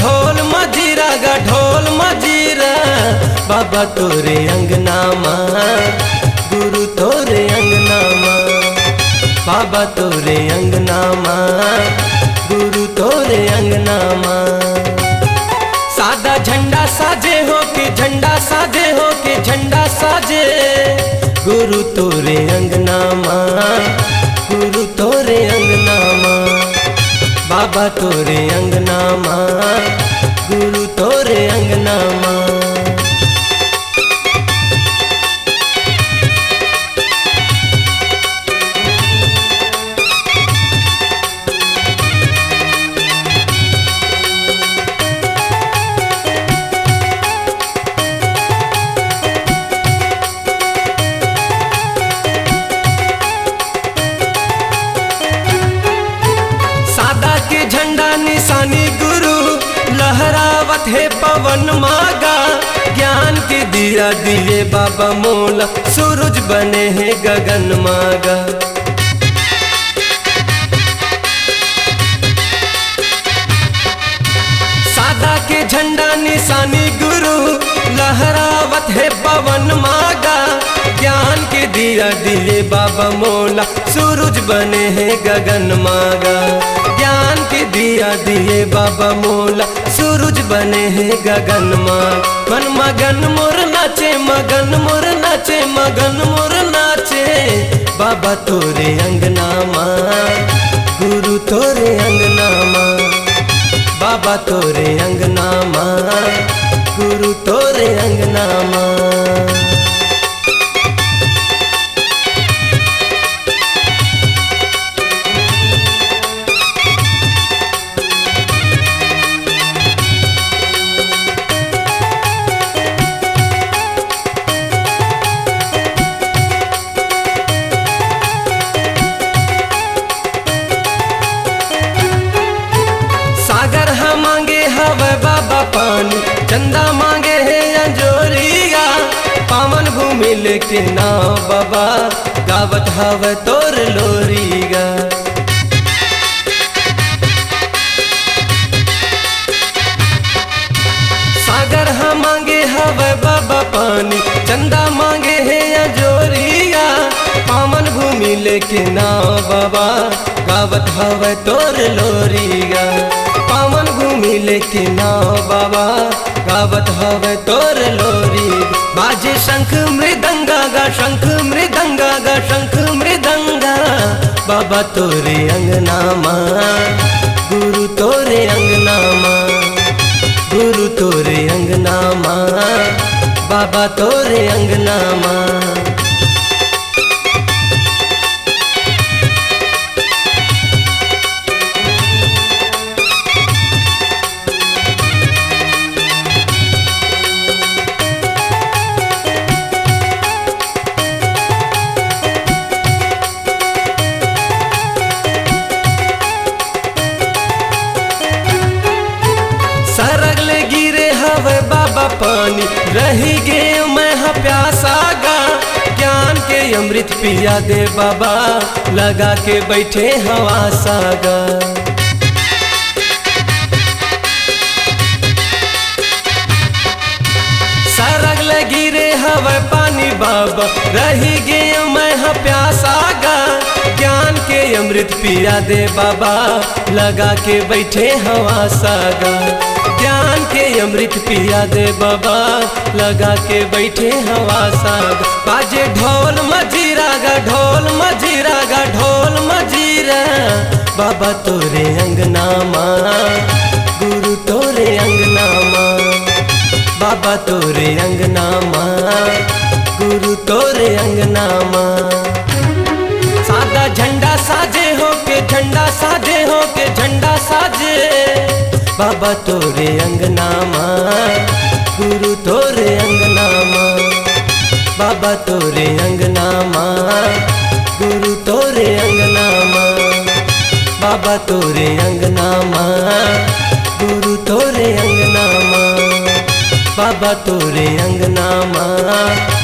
ढोल मजीरा गा ढोल मजीरा बाबा तोरे अंगना माँ गुरु तोरे अंगना माँ बाबा तोरे अंगना माँ गुरु तोरे अंगना माँ सादा झंडा साजे हो के झंडा साजे हो के झंडा साजे गुरु तोरे अंगना माँ गुरु तोरे अंगना माँ बाबा तोरे अंगना माँ गुरु तोरे अंगना माँ झंडा निशानी गुरु लहरावत है पवन मागा ज्ञान के दिया दिए बाबा मोला सूरज बने हैं गगन मागा सादा के झंडा निशानी गुरु लहरावत है पवन मागा ज्ञान के दिया दिए बाबा मोला सूरज बने हैं गगन मागा ज्ञान के दिया दिए बाबा मोला सूरज बने हैं गगन माँ मन मगन मोर नाचे मगन मोर नाचे मगन मोर नाचे बाबा तोरे अंगना माँ गुरु तोरे अंगना माँ बाबा तोरे अंगना माँ गुरु तोरे अंगना माँ सागर हम मांगे हवे बाबा पानी चंदा मांगे है अंजोरिया पावन भूमि लेके नाव बाबा गावत हवे तोर लोरिया सागर हम मांगे हवे बाबा पानी चंदा मांगे है अंजोरिया पावन भूमि लेके नाव बाबा गावत हवे तोर लोरिया पावन भूमि लेके नाव बाबा गावत हवे तोर लोरी बाजे शंख मृदंगा गा शंख मृदंगा गा शंख मृदंगा बाबा तोरे अंगना माँ गुरु तोरे अंगना माँ गुरु तोरे अंगना माँ बाबा तोरे अंगना माँ सरगले गिरे हवे बाबा पानी रही गे मैं प्यासा गा ज्ञान के अमृत पिया दे बाबा लगा के बैठे हवा सागा सरगले गिरे हवे पानी बाबा रही गे मैं प्यासा गा ज्ञान के अमृत पिया दे बाबा लगा के बैठे हवा सागा ज्ञान के अमृत पिया दे बाबा लगा के बैठे हवा साग बाजे ढोल मजीरा गा ढोल मजीरा गा ढोल मजीरा बाबा तोरे अंगना माँ गुरु तोरे अंगना माँ बाबा तोरे अंगना माँ गुरु तोरे अंगना माँ सादा झंडा साजे हो के झंडा साजे हो के झंडा साजे बाबा तोरे अंगना माँ गुरु तोरे अंगना माँ बाबा तोरे अंगना माँ गुरु तोरे अंगना माँ बाबा तोरे अंगना माँ गुरु तोरे अंगना माँ बाबा तोरे अंगना माँ